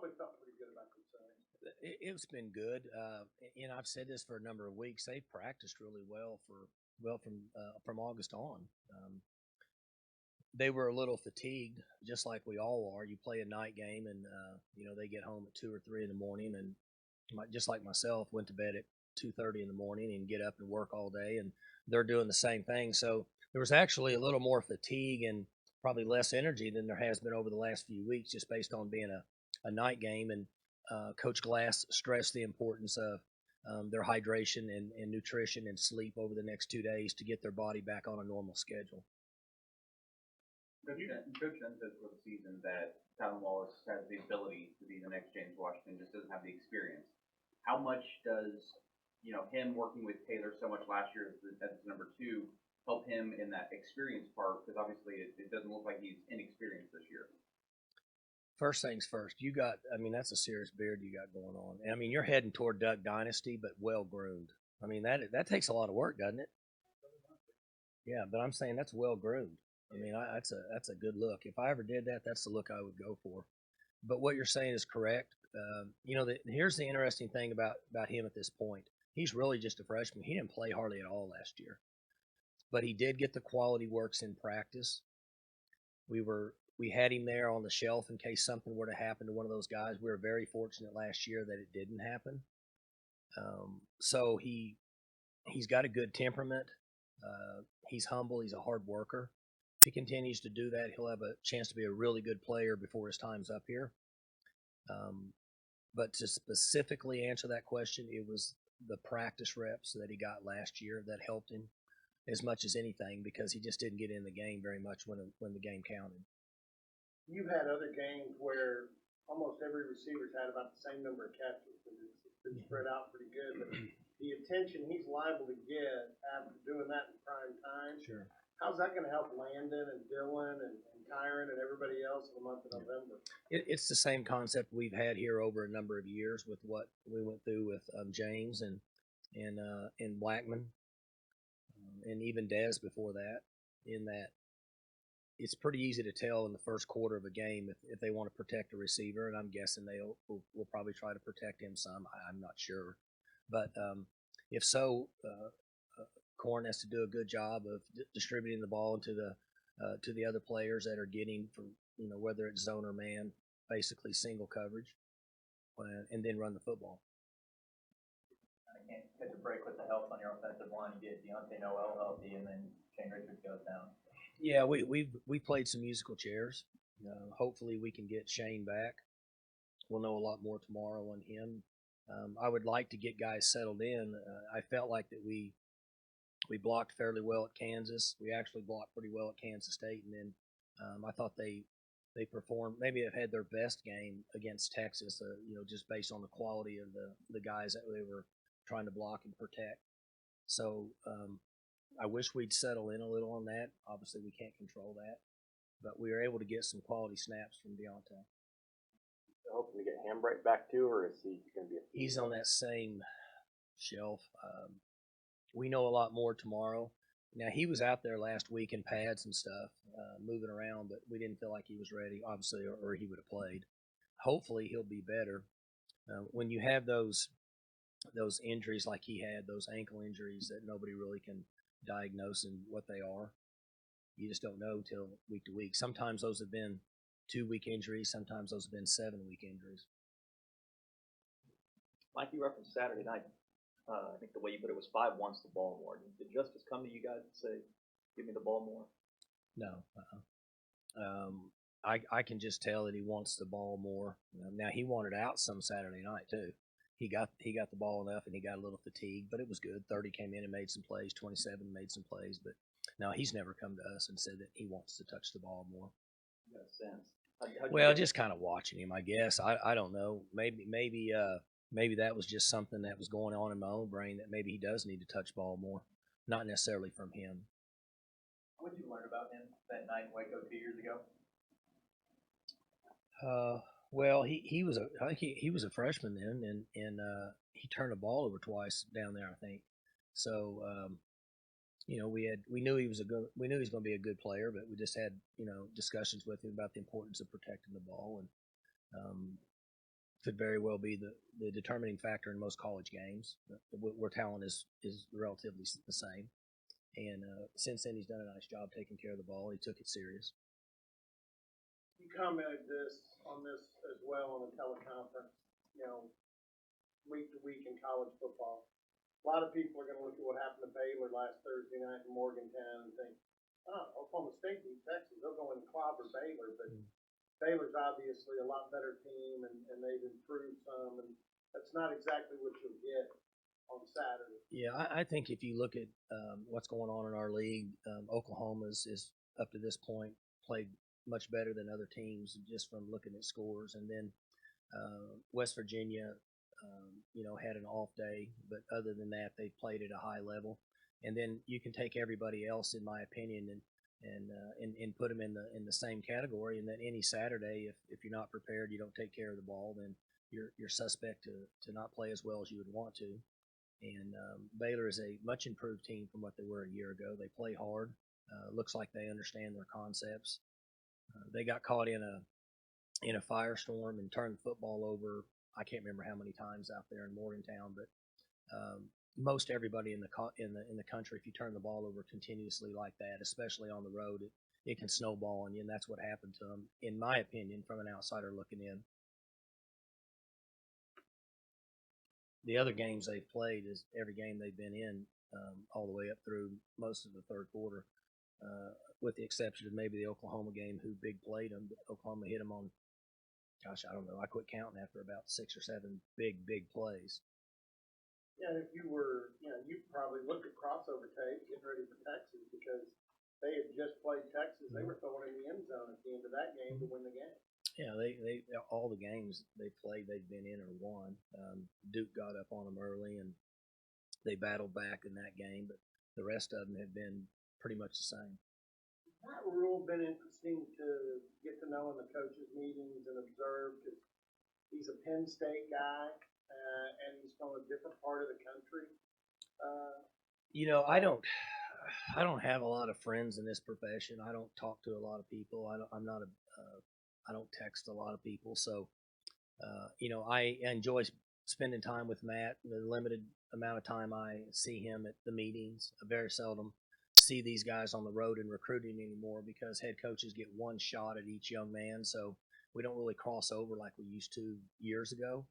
always felt pretty good about themselves. It's been good. I've said this for a number of weeks. They've practiced really well from August on. They were a little fatigued, just like we all are. You play a night game, and they get home at 2 or 3 in the morning, and just like myself, went to bed at 2:30 in the morning and get up and work all day, and they're doing the same thing. So there was actually a little more fatigue and probably less energy than there has been over the last few weeks, just based on being a night game. And Coach Glass stressed the importance of their hydration and nutrition and sleep over the next 2 days to get their body back on a normal schedule. Coach then said for the season that Tylan Wallace has the ability to be the next James Washington, just doesn't have the experience. How much does him working with Taylor so much last year as number two help him in that experience part? Because obviously it doesn't look like he's inexperienced this year. First things first, that's a serious beard you got going on. I mean, you're heading toward Duck Dynasty, but well groomed. I mean, that takes a lot of work, doesn't it? Yeah, but I'm saying that's well groomed. I mean, that's a good look. If I ever did that, that's the look I would go for. But what you're saying is correct. Here's the interesting thing about him at this point. He's really just a freshman. He didn't play hardly at all last year, but he did get the quality works in practice. We had him there on the shelf in case something were to happen to one of those guys. We were very fortunate last year that it didn't happen. So he's got a good temperament. He's humble. He's a hard worker. If he continues to do that, he'll have a chance to be a really good player before his time's up here. But to specifically answer that question, it was the practice reps that he got last year that helped him as much as anything, because he just didn't get in the game very much when the game counted. You've had other games where almost every receiver's had about the same number of catches, and it's been spread out pretty good. But the attention he's liable to get after doing that in prime time, sure. How's that going to help Landon and Dylan and Kyron and everybody else in the month of November? It's the same concept we've had here over a number of years with what we went through with James and Blackman, and even Dez before that. In that, it's pretty easy to tell in the first quarter of a game if they want to protect a receiver, and I'm guessing will probably try to protect him some. I'm not sure, but if so, Corn has to do a good job of distributing the ball to the other players that are getting from whether it's zone or man, basically single coverage, and then run the football. I can't catch a break with the help on your offensive line. You get Deontay Noel healthy, and then Shane Richards goes down. Yeah, we played some musical chairs. Hopefully we can get Shane back. We'll know a lot more tomorrow on him. I would like to get guys settled in. I felt like that we blocked fairly well at Kansas. We actually blocked pretty well at Kansas State, and then I thought they performed. Maybe have had their best game against Texas. Just based on the quality of the guys that they were trying to block and protect. So I wish we'd settle in a little on that. Obviously, we can't control that, but we were able to get some quality snaps from Deontay. Hoping to get Hambright back too, or is he going to be? He's on that same shelf. We know a lot more tomorrow. Now, he was out there last week in pads and stuff, moving around, but we didn't feel like he was ready, obviously, or he would have played. Hopefully, he'll be better. When you have those injuries like he had, those ankle injuries that nobody really can diagnose and what they are, you just don't know till week to week. Sometimes those have been 2-week injuries. Sometimes those have been 7-week injuries. Mike, you referenced Saturday night. I think the way you put it was 5 wants the ball more. Did Justice come to you guys and say, "Give me the ball more"? No. I can just tell that he wants the ball more. Now he wanted out some Saturday night too. He got the ball enough, and he got a little fatigued, but it was good. 30 came in and made some plays. 27 made some plays, but no, he's never come to us and said that he wants to touch the ball more. You got a sense. Well, just kind of watching him, I guess. I don't know. Maybe that was just something that was going on in my own brain, that maybe he does need to touch ball more, not necessarily from him. What did you learn about him that night in Waco 2 years ago? Well, he was a freshman then, and he turned the ball over twice down there, I think. So we knew he was going to be a good player, but we just had discussions with him about the importance of protecting the ball, and could very well be the determining factor in most college games, where talent is relatively the same. And since then, he's done a nice job taking care of the ball. He took it serious. You commented on this as well on the teleconference, week to week in college football. A lot of people are going to look at what happened to Baylor last Thursday night in Morgantown and think, oh, Oklahoma State beat Texas. They'll go in and clobber Baylor. But Baylor's obviously a lot better team, and they've improved some. And that's not exactly what you'll get on Saturday. Yeah, I think if you look at what's going on in our league, Oklahoma is up to this point played much better than other teams just from looking at scores. And then West Virginia, had an off day, but other than that, they played at a high level. And then you can take everybody else, in my opinion, and put them in the same category. And then any Saturday, if you're not prepared, you don't take care of the ball, then you're suspect to not play as well as you would want to. And Baylor is a much improved team from what they were a year ago. They play hard. Looks like they understand their concepts. They got caught in a firestorm and turned the football over. I can't remember how many times out there in Morgantown, but most everybody in the country, if you turn the ball over continuously like that, especially on the road, it can snowball on you, and that's what happened to them, in my opinion, from an outsider looking in. The other games they've played is every game they've been in all the way up through most of the third quarter, with the exception of maybe the Oklahoma game, who big played them. But Oklahoma hit them on, gosh, I don't know. I quit counting after about 6 or 7 big plays. Yeah, if you were, you probably looked at crossover tape getting ready for Texas because they had just played Texas. They were throwing in the end zone at the end of that game to win the game. Yeah, they all the games they played, they've been in or won. Duke got up on them early, and they battled back in that game, but the rest of them have been pretty much the same. That rule been interesting to get to know in the coaches' meetings and observe, because he's a Penn State guy, and he's from a different part of the country. I don't have a lot of friends in this profession. I don't talk to a lot of people. I don't text a lot of people. So, I enjoy spending time with Matt. The limited amount of time I see him at the meetings, I very seldom see these guys on the road and recruiting anymore, because head coaches get one shot at each young man. So we don't really cross over like we used to years ago.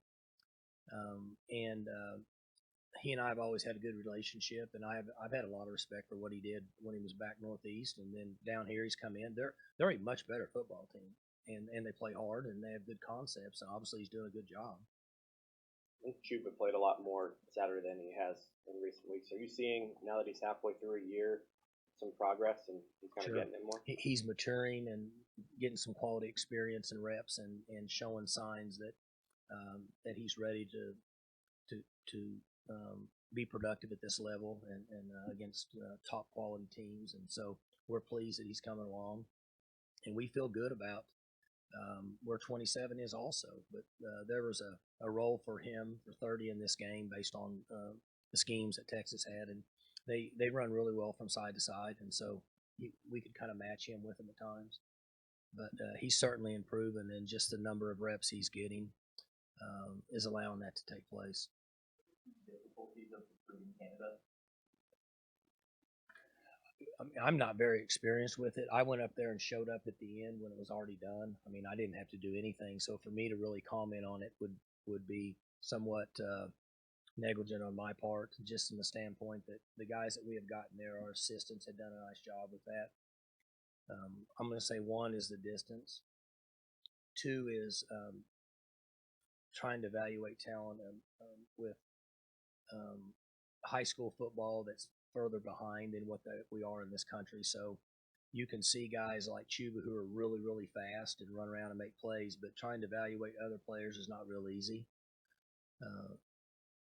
He and I have always had a good relationship, and I've had a lot of respect for what he did when he was back northeast, and then down here he's come in. They're a much better football team, and they play hard, and they have good concepts, and obviously he's doing a good job. I think Chuba played a lot more Saturday than he has in recent weeks. Are you seeing, now that he's halfway through a year, some progress and he's kind of getting it more? He's maturing and getting some quality experience and reps, and showing signs that he's ready to be productive at this level and against top quality teams. And so we're pleased that he's coming along, and we feel good about where 27 is also. But there was a role for him for 30 in this game based on the schemes that Texas had, and they run really well from side to side, and so we could kind of match him with them at times. But he's certainly improving, and just the number of reps he's getting is allowing that to take place. Difficulties of recruiting Canada? I'm not very experienced with it. I went up there and showed up at the end when it was already done. I mean, I didn't have to do anything. So for me to really comment on it would be somewhat negligent on my part, just from the standpoint that the guys that we have gotten there, our assistants, have done a nice job with that. I'm going to say 1 is the distance. 2 is trying to evaluate talent with high school football that's further behind than what we are in this country. So you can see guys like Chuba who are really, really fast and run around and make plays, but trying to evaluate other players is not real easy.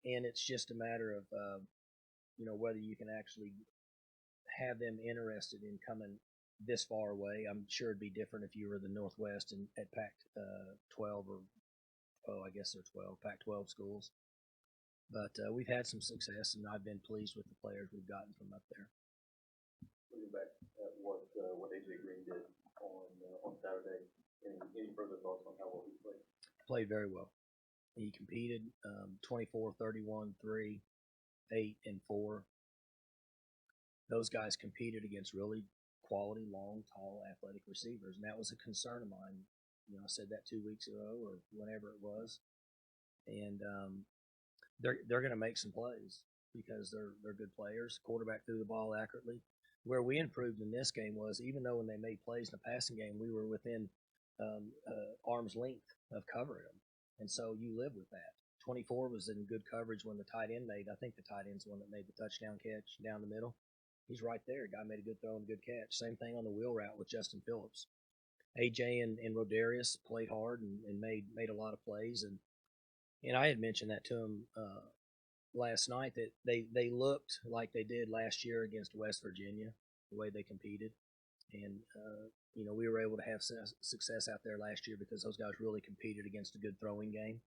And it's just a matter of, whether you can actually have them interested in coming this far away. I'm sure it'd be different if you were the Northwest and at Pac-12 I guess they're 12, Pac-12 schools. But we've had some success, and I've been pleased with the players we've gotten from up there. Looking back at what AJ Green did on Saturday, any further thoughts on how well he played? Played very well. He competed 24, 31, 3, 8, and 4. Those guys competed against really quality, long, tall, athletic receivers, and that was a concern of mine. I said that 2 weeks ago or whenever it was, and they're going to make some plays because they're good players. Quarterback threw the ball accurately. Where we improved in this game was even though when they made plays in the passing game, we were within arm's length of covering them, and so you live with that. 24 was in good coverage when the tight end made. I think the tight end's the one that made the touchdown catch down the middle. He's right there. Guy made a good throw and a good catch. Same thing on the wheel route with Justin Phillips. AJ and Rodarius played hard and made a lot of plays, and I had mentioned that to him last night that they looked like they did last year against West Virginia, the way they competed, and we were able to have success out there last year because those guys really competed against a good throwing game,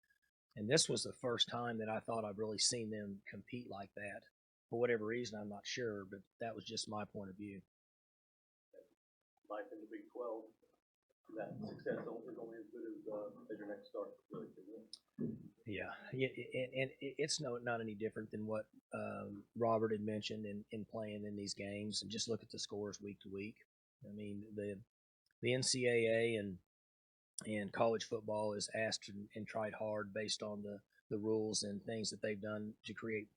and this was the first time that I thought I'd really seen them compete like that. For whatever reason, I'm not sure, but that was just my point of view. Life in the Big 12, that success is only as good as your next start. Really. Yeah, and it's not any different than what Robert had mentioned in playing in these games. And just look at the scores week to week. I mean, the NCAA and college football is asked and tried hard based on the rules and things that they've done to create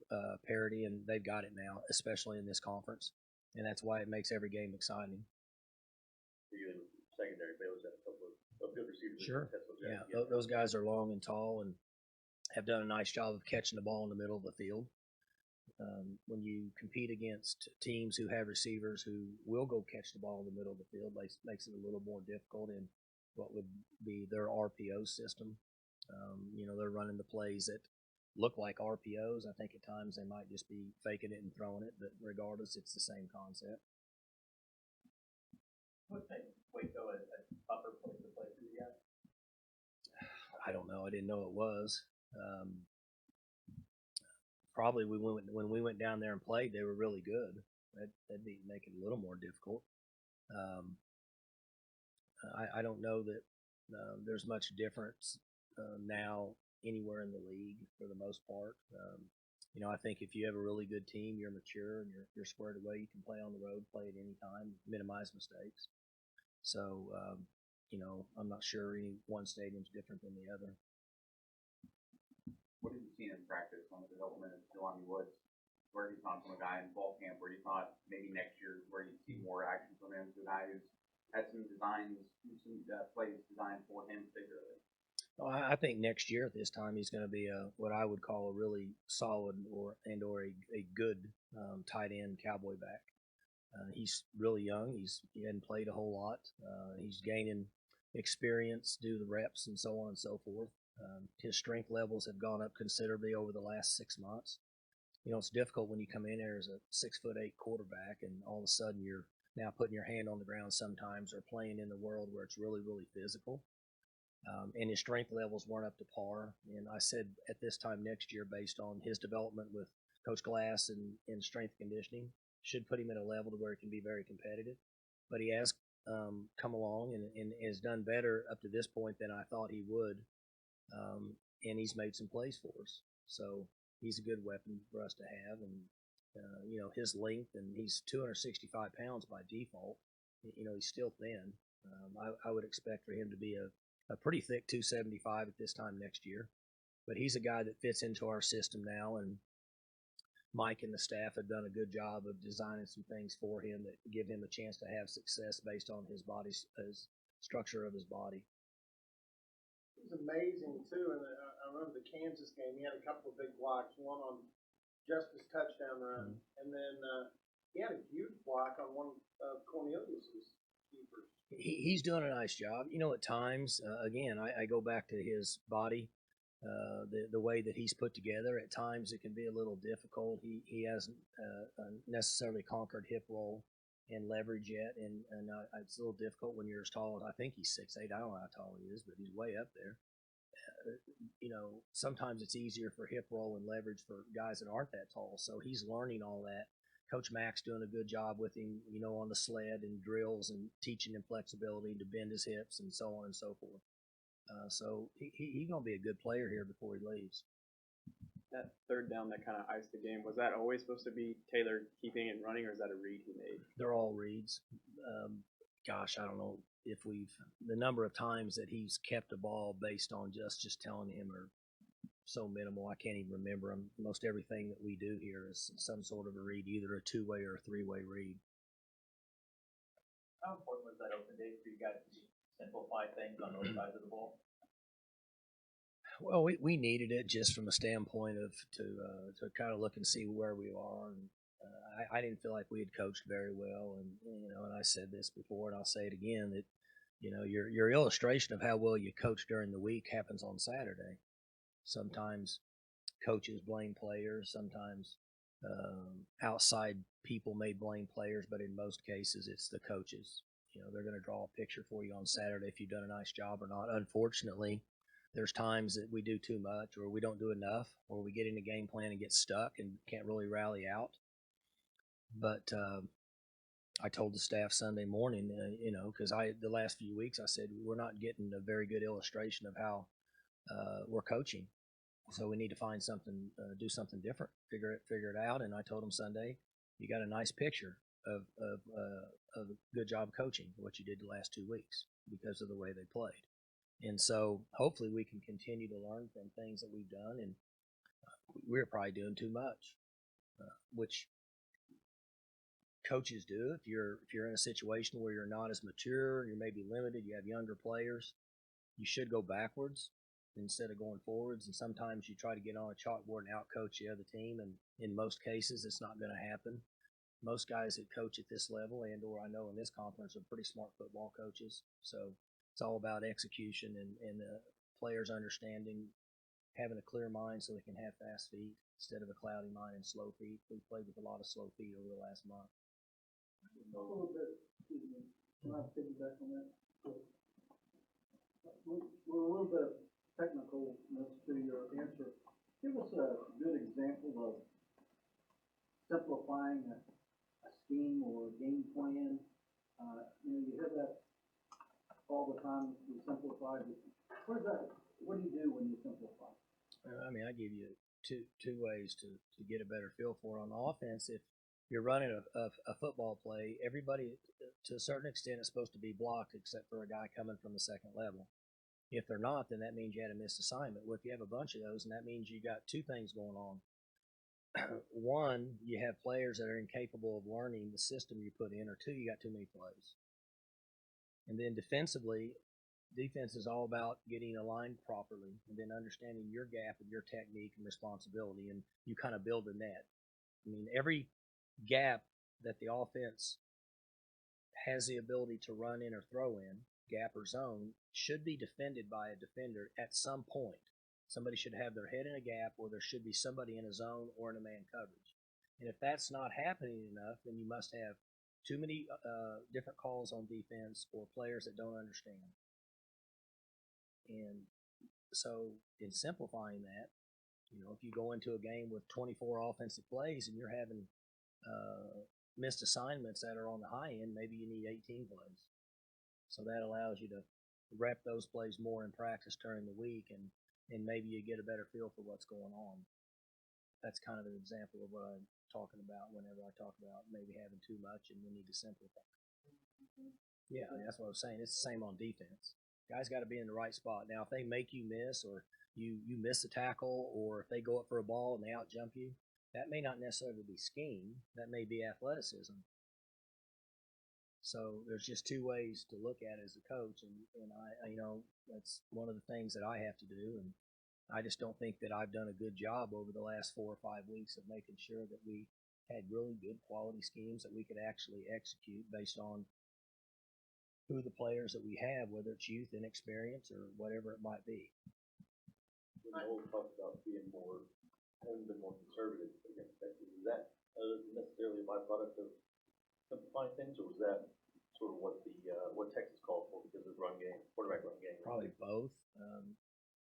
parity, and they've got it now, especially in this conference. And that's why it makes every game exciting. You in secondary, Baylor's got a couple of good receivers. Sure. Yeah, those guys are long and tall and have done a nice job of catching the ball in the middle of the field. When you compete against teams who have receivers who will go catch the ball in the middle of the field, makes it a little more difficult in what would be their RPO system. They're running the plays that look like RPOs. I think at times they might just be faking it and throwing it, but regardless, it's the same concept. What makes Waco a tougher place to play for you guys? I don't know. I didn't know it was. Probably when we went down there and played, they were really good. That'd make it a little more difficult. I don't know that there's much difference now anywhere in the league for the most part. I think if you have a really good team, you're mature and you're squared away, you can play on the road, play at any time, minimize mistakes. So, I'm not sure any one stadium's different than the other. What have you seen in practice on the development of Jelani Woods? Where you found from a guy in fall camp where you thought maybe next year where you'd see more action from him to a guy who's had some plays designed for him particularly? Well, I think next year at this time he's going to be what I would call a really solid or a good tight end Cowboy back. He's really young. He hadn't played a whole lot. He's gaining experience due to the reps and so on and so forth. His strength levels have gone up considerably over the last 6 months. It's difficult when you come in there as a 6'8" quarterback and all of a sudden you're now putting your hand on the ground sometimes or playing in the world where it's really, really physical. And his strength levels weren't up to par. And I said at this time next year, based on his development with Coach Glass and strength conditioning, should put him at a level to where he can be very competitive. But he has come along and has done better up to this point than I thought he would. And he's made some plays for us. So he's a good weapon for us to have. And, his length, and he's 265 pounds by default. He's still thin. I would expect for him to be a pretty thick 275 at this time next year. But he's a guy that fits into our system now, and Mike and the staff have done a good job of designing some things for him that give him a chance to have success based on his structure of his body. It was amazing too, and I remember the Kansas game. He had a couple of big blocks, one on Justice touchdown run, and then he had a huge block on one of Cornelius's keepers. He's doing a nice job. At times, again, I go back to his body, the way that he's put together. At times, it can be a little difficult. He hasn't necessarily conquered hip roll and leverage yet, and it's a little difficult when you're as tall as I think he's 6'8". I don't know how tall he is, but he's way up there. Sometimes it's easier for hip roll and leverage for guys that aren't that tall. So he's learning all that. Coach Mack's doing a good job with him, on the sled and drills and teaching him flexibility to bend his hips and so on and so forth. So he's going to be a good player here before he leaves. That third down that kind of iced the game, was that always supposed to be Taylor keeping it running, or is that a read he made? They're all reads. Gosh, I don't know if the number of times that he's kept a ball based on just telling him are so minimal. I can't even remember them. Most everything that we do here is some sort of a read, either a two-way or a three-way read. How important was that open day for you guys to simplify things on both sides of the ball? Well, we needed it just from a standpoint of to kind of look and see where we are. And I didn't feel like we had coached very well, and I said this before, and I'll say it again, that your illustration of how well you coach during the week happens on Saturday. Sometimes coaches blame players, sometimes outside people may blame players, but in most cases it's the coaches. They're going to draw a picture for you on Saturday if you've done a nice job or not. Unfortunately, there's times that we do too much, or we don't do enough, or we get in a game plan and get stuck and can't really rally out. But I told the staff Sunday morning, because the last few weeks I said we're not getting a very good illustration of how we're coaching, so we need to find something, do something different, figure it out. And I told them Sunday, you got a nice picture of a good job coaching what you did the last 2 weeks because of the way they played. And so hopefully we can continue to learn from things that we've done, and we're probably doing too much, which coaches do. If you're in a situation where you're not as mature, you're maybe limited, you have younger players, you should go backwards instead of going forwards. And sometimes you try to get on a chalkboard and outcoach the other team, and in most cases it's not going to happen. Most guys that coach at this level and/or I know in this conference are pretty smart football coaches. So it's all about execution and players understanding, having a clear mind so they can have fast feet instead of a cloudy mind and slow feet. We've played with a lot of slow feet over the last month. A little bit, excuse me, can I piggyback on that? With a little bit of technicalness to your answer, give us a good example of simplifying a scheme or a game plan. You hear that all the time, you simplify. What do you do when you simplify? I give you two ways to get a better feel for it. On the offense, if you're running a football play, everybody to a certain extent is supposed to be blocked except for a guy coming from the second level. If they're not, then that means you had a missed assignment. Well, if you have a bunch of those, and that means you got two things going on. One, you have players that are incapable of learning the system you put in, or two, you got too many plays. And then defensively, defense is all about getting aligned properly and then understanding your gap and your technique and responsibility, and you kind of build a net. Every gap that the offense has the ability to run in or throw in, gap or zone, should be defended by a defender at some point. Somebody should have their head in a gap, or there should be somebody in a zone or in a man coverage. And if that's not happening enough, then you must have too many different calls on defense or players that don't understand. And so in simplifying that, if you go into a game with 24 offensive plays and you're having missed assignments that are on the high end, maybe you need 18 plays. So that allows you to rep those plays more in practice during the week, and maybe you get a better feel for what's going on. That's kind of an example of what I'm talking about whenever I talk about maybe having too much and we need to simplify. Yeah, that's what I was saying. It's the same on defense. Guys got to be in the right spot. Now, if they make you miss, or you miss a tackle, or if they go up for a ball and they out jump you, that may not necessarily be scheme. That may be athleticism. So there's just two ways to look at it as a coach, and I that's one of the things that I have to do, and I just don't think that I've done a good job over the last 4 or 5 weeks of making sure that we had really good quality schemes that we could actually execute based on who the players that we have, whether it's youth, inexperience, or whatever it might be. When Noel talked about being having been more conservative against Texas, is that necessarily a byproduct of simplifying things, or was that sort of what Texas called for because of quarterback run game? Probably both.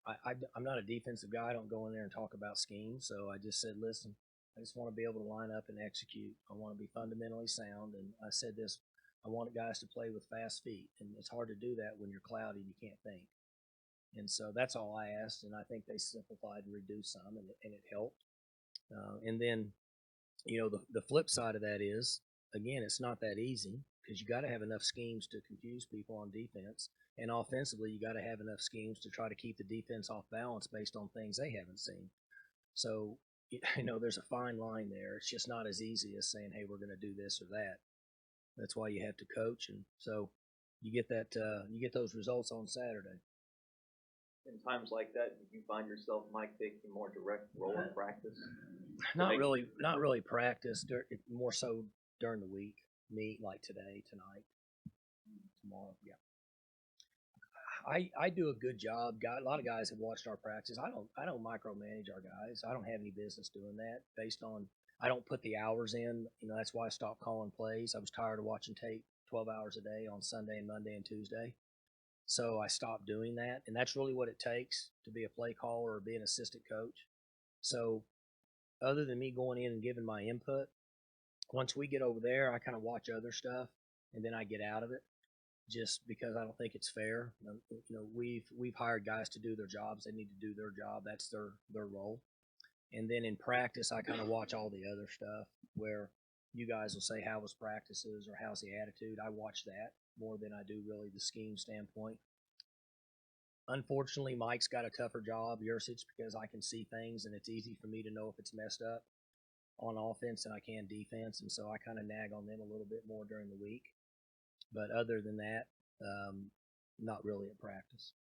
I'm not a defensive guy. I don't go in there and talk about schemes. So I just said, listen, I just want to be able to line up and execute. I want to be fundamentally sound. And I said this, I want guys to play with fast feet. And it's hard to do that when you're cloudy and you can't think. And so that's all I asked, and I think they simplified and reduced some, and it helped. And then, the flip side of that is, again, it's not that easy because you got to have enough schemes to confuse people on defense, and offensively, you got to have enough schemes to try to keep the defense off balance based on things they haven't seen. So, there's a fine line there. It's just not as easy as saying, "Hey, we're going to do this or that." That's why you have to coach, and so you get that you get those results on Saturday. In times like that, you find yourself, Mike, taking a more direct role in practice? Not really practice. More so during the week. Meet like today, tonight, tomorrow. Yeah. I do a good job. A lot of guys have watched our practice. I don't micromanage our guys. I don't have any business doing that. Based on I don't put the hours in. That's why I stopped calling plays. I was tired of watching tape 12 hours a day on Sunday and Monday and Tuesday. So I stopped doing that, and that's really what it takes to be a play caller or be an assistant coach. So other than me going in and giving my input, once we get over there, I kind of watch other stuff, and then I get out of it just because I don't think it's fair. We've hired guys to do their jobs. They need to do their job. That's their role. And then in practice, I kind of watch all the other stuff where you guys will say, how was practices or how's the attitude? I watch that more than I do really the scheme standpoint. Unfortunately, Mike's got a tougher job, Yursich, because I can see things and it's easy for me to know if it's messed up on offense than I can defense. And so I kind of nag on them a little bit more during the week. But other than that, not really at practice.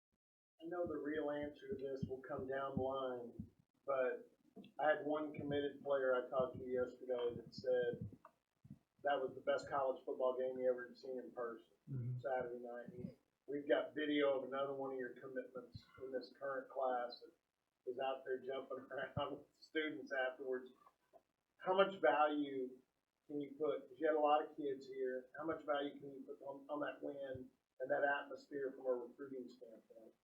I know the real answer to this will come down the line, but I had one committed player I talked to yesterday that said that was the best college football game he ever had seen in person, Saturday night. And we've got video of another one of your commitments in this current class that is out there jumping around with students afterwards. How much value can you put, because you had a lot of kids here, how much value can you put on that win and that atmosphere from a recruiting standpoint?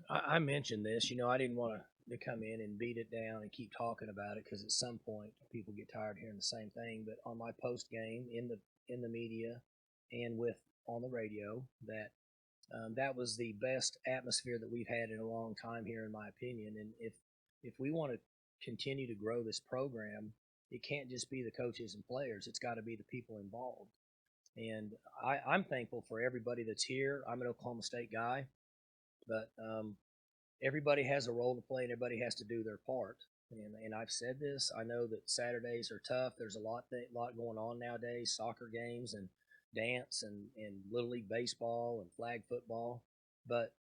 I mentioned this, I didn't want to come in and beat it down and keep talking about it because at some point people get tired hearing the same thing. But on my post game in the media and on the radio, that was the best atmosphere that we've had in a long time here, in my opinion. And if we want to continue to grow this program, it can't just be the coaches and players. It's got to be the people involved. And I'm thankful for everybody that's here. I'm an Oklahoma State guy. But everybody has a role to play, and everybody has to do their part. And I've said this. I know that Saturdays are tough. There's a lot going on nowadays, soccer games and dance and Little League baseball and flag football. But,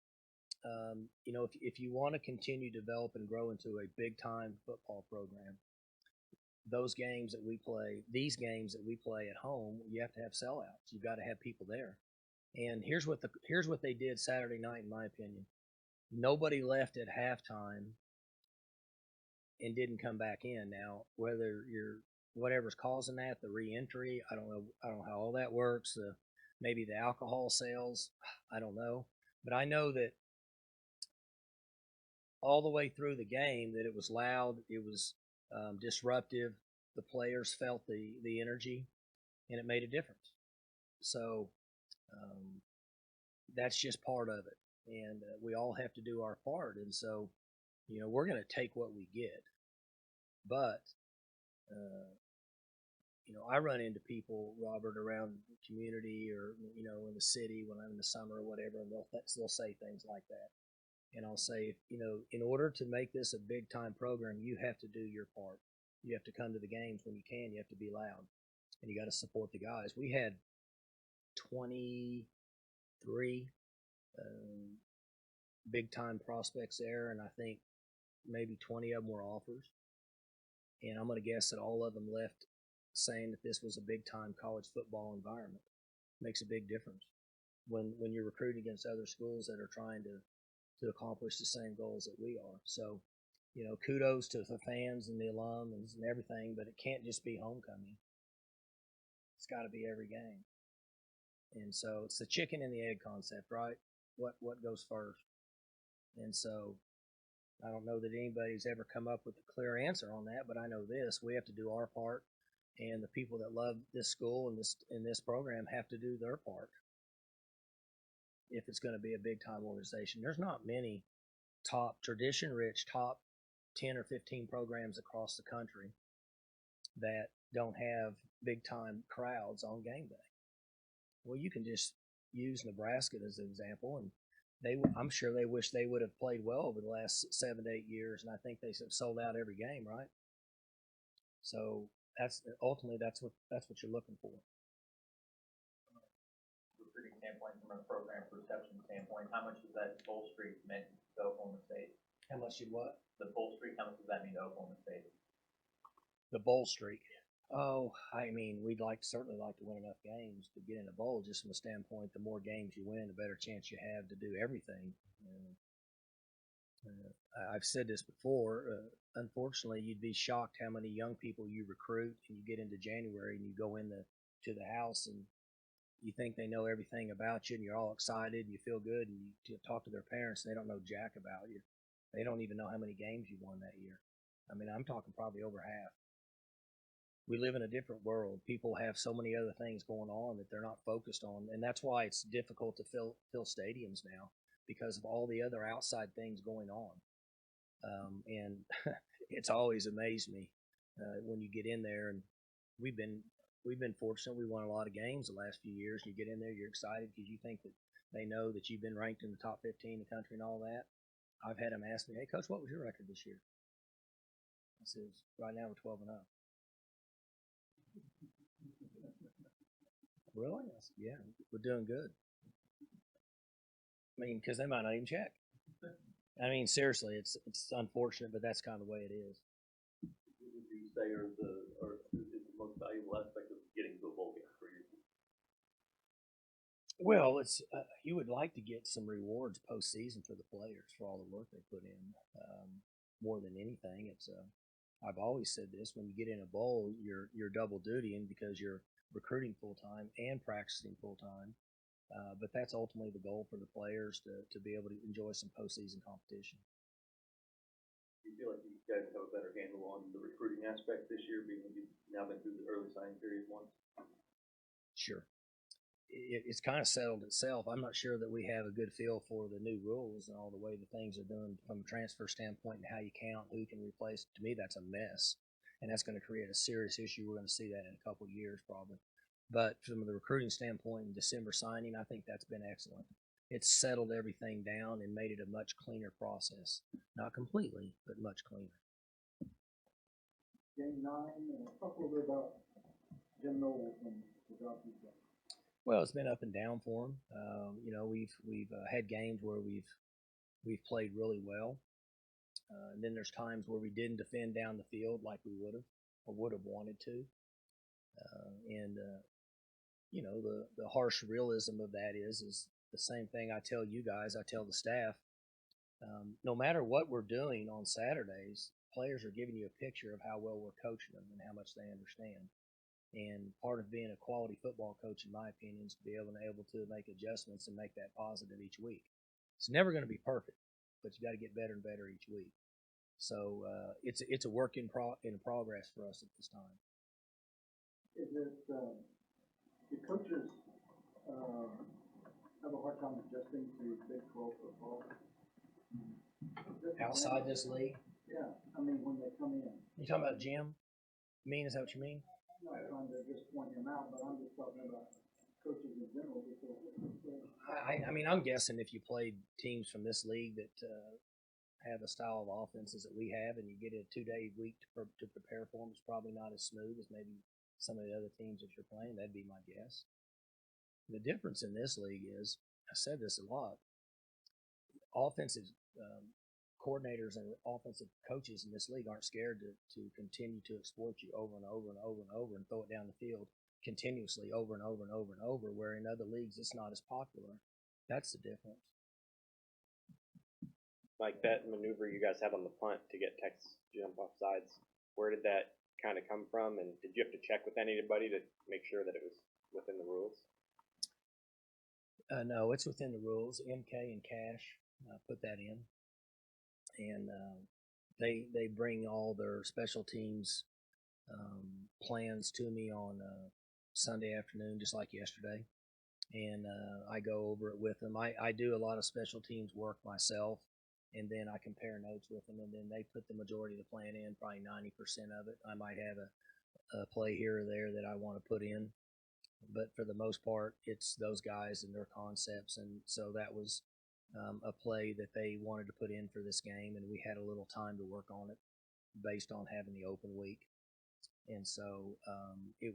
if you want to continue to develop and grow into a big-time football program, these games that we play at home, you have to have sellouts. You've got to have people there. And here's what they did Saturday night, in my opinion. Nobody left at halftime and didn't come back in. Now, whatever's causing that, the re-entry, I don't know how all that works. Maybe the alcohol sales, I don't know. But I know that all the way through the game that it was loud, it was disruptive. The players felt the energy, and it made a difference. So that's just part of it, and we all have to do our part. And so, we're going to take what we get. But, I run into people, Robert, around the community or, in the city when I'm in the summer or whatever, and they'll say things like that. And I'll say, in order to make this a big-time program, you have to do your part. You have to come to the games when you can. You have to be loud, and you got to support the guys. We had 23 big-time prospects there, and I think maybe 20 of them were offers. And I'm going to guess that all of them left saying that this was a big-time college football environment. It makes a big difference when you're recruiting against other schools that are trying to accomplish the same goals that we are. So, kudos to the fans and the alums and everything, but it can't just be homecoming. It's got to be every game. And so it's the chicken and the egg concept, right? What goes first? And so I don't know that anybody's ever come up with a clear answer on that, but I know this: we have to do our part, and the people that love this school and this program have to do their part. if it's going to be a big time organization. There's not many top tradition rich top 10 or 15 programs across the country that don't have big time crowds on game day. Well, you can just use Nebraska as an example, and I'm sure they wish they would have played well over the last 7 to 8 years, and I think they sold out every game, right? So that's ultimately that's what you're looking for. Recruiting standpoint, from a program perception standpoint, how much does that bowl streak mean to Oklahoma State? How much did what? The bowl streak, how much does that mean to Oklahoma State? The bowl streak. Oh, I mean, certainly like to win enough games to get in a bowl. Just from the standpoint, the more games you win, the better chance you have to do everything. I've said this before. Unfortunately, you'd be shocked how many young people you recruit, and you get into January and you go to the house and you think they know everything about you, and you're all excited and you feel good, and you talk to their parents and they don't know jack about you. They don't even know how many games you won that year. I mean, I'm talking probably over half. We live in a different world. People have so many other things going on that they're not focused on, and that's why it's difficult to fill stadiums now, because of all the other outside things going on. And it's always amazed me when you get in there, and we've been fortunate. We won a lot of games the last few years. You get in there, you're excited because you think that they know that you've been ranked in the top 15 in the country and all that. I've had them ask me, "Hey, Coach, what was your record this year?" I said, "Right now we're 12-0." Really? I said, "Yeah, we're doing good." I mean, because they might not even check. I mean, seriously, it's unfortunate, but that's kind of the way it is. What would you say is the most valuable aspect of getting to a bowl game for you? Well, it's you would like to get some rewards postseason for the players for all the work they put in. More than anything, it's I've always said this: when you get in a bowl, you're double dutying because you're recruiting full time and practicing full time. But that's ultimately the goal for the players to be able to enjoy some postseason competition. Do you feel like you guys have a better handle on the recruiting aspect this year, being that you've now been through the early signing period once? Sure. It's kind of settled itself. I'm not sure that we have a good feel for the new rules and all the way the things are done from a transfer standpoint and how you count, who can replace. To me, that's a mess, and that's going to create a serious issue. We're going to see that in a couple of years probably. But from the recruiting standpoint and December signing, I think that's been excellent. It's settled everything down and made it a much cleaner process. Not completely, but much cleaner. Game 9, talk a little bit about Jim Knowles and the job he's done. Well, it's been up and down for him. We've had games where we've played really well, and then there's times where we didn't defend down the field like we would have or would have wanted to. The harsh realism of that is the same thing I tell you guys. I tell the staff. No matter what we're doing on Saturdays, players are giving you a picture of how well we're coaching them and how much they understand. And part of being a quality football coach, in my opinion, is to be able to make adjustments and make that positive each week. It's never going to be perfect, but you got to get better and better each week. So it's a work in progress for us at this time. Is it the coaches have a hard time adjusting to Big 12 football? Outside this league? Yeah, I mean when they come in. You talking about Jim? Is that what you mean? I'm not trying to just point him out, but I'm just talking about coaches in general. I'm guessing if you played teams from this league that have a style of offenses that we have, and you get a 2-day week to prepare for them, it's probably not as smooth as maybe some of the other teams that you're playing. That'd be my guess. The difference in this league is, I said this a lot, offensive coordinators and offensive coaches in this league aren't scared to continue to exploit you over and over and over and over and throw it down the field continuously over and over and over and over, where in other leagues it's not as popular. That's the difference. Like that maneuver you guys had on the punt to get Texas to jump off sides, where did that kind of come from, and did you have to check with anybody to make sure that it was within the rules? No, it's within the rules. MK and Cash put that in, and they bring all their special teams plans to me on Sunday afternoon, just like yesterday. and I go over it with them. I do a lot of special teams work myself, and then I compare notes with them, and then they put the majority of the plan in, probably 90% of it. I might have a play here or there that I want to put in, but for the most part, it's those guys and their concepts. And so that was a play that they wanted to put in for this game, and we had a little time to work on it based on having the open week. And so it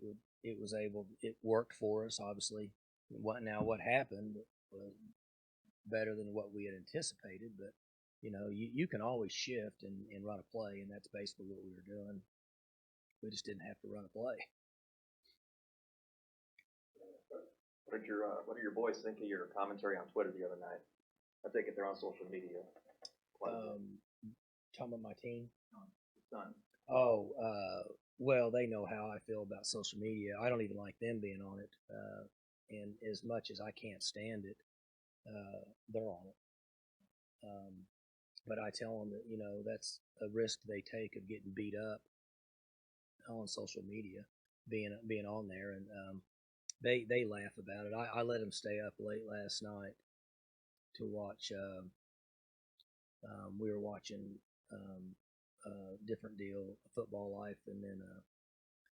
worked for us, obviously. What happened was better than what we had anticipated, but you can always shift and run a play, and that's basically what we were doing. We just didn't have to run a play. What did your boys think of your commentary on Twitter the other night? I take it they're on social media. Talking about my team. Son. Oh, well, they know how I feel about social media. I don't even like them being on it. And as much as I can't stand it, they're on it. But I tell them that, that's a risk they take of getting beat up on social media, being on there. And they laugh about it. I let them stay up late last night to watch. We were watching different deal, Football Life, and then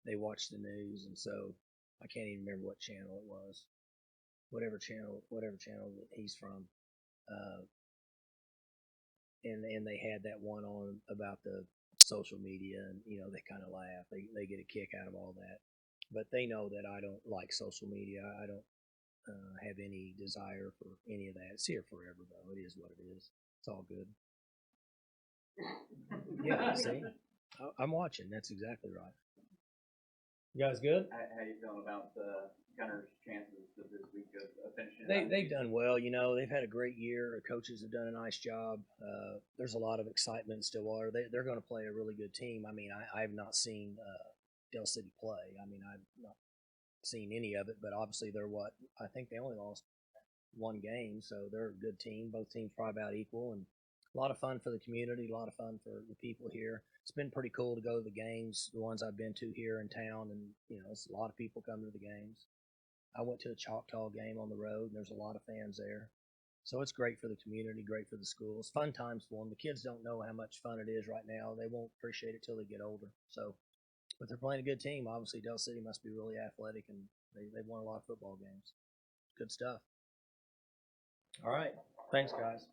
they watched the news, and so I can't even remember what channel it was, whatever channel that he's from, and they had that one on about the social media, and they kind of laugh. They get a kick out of all that, but they know that I don't like social media. I don't have any desire for any of that. It's here forever, though. It is what it is. It's all good. Yeah, see, I'm watching. That's exactly right. You guys good? How you feeling about Gunner's chances of this week of finishing? They've done well. They've had a great year. The coaches have done a nice job. There's a lot of excitement in Stillwater. They're going to play a really good team. I mean, I have not seen Del City play. I mean, I've not seen any of it, but obviously I think they only lost one game, so they're a good team. Both teams probably about equal, and a lot of fun for the community, a lot of fun for the people here. It's been pretty cool to go to the games, the ones I've been to here in town, and it's a lot of people come to the games. I went to a Choctaw game on the road, and there's a lot of fans there. So it's great for the community, great for the schools. Fun times for them. The kids don't know how much fun it is right now. They won't appreciate it till they get older. So, but they're playing a good team. Obviously, Del City must be really athletic, and they've won a lot of football games. Good stuff. All right. Thanks, guys.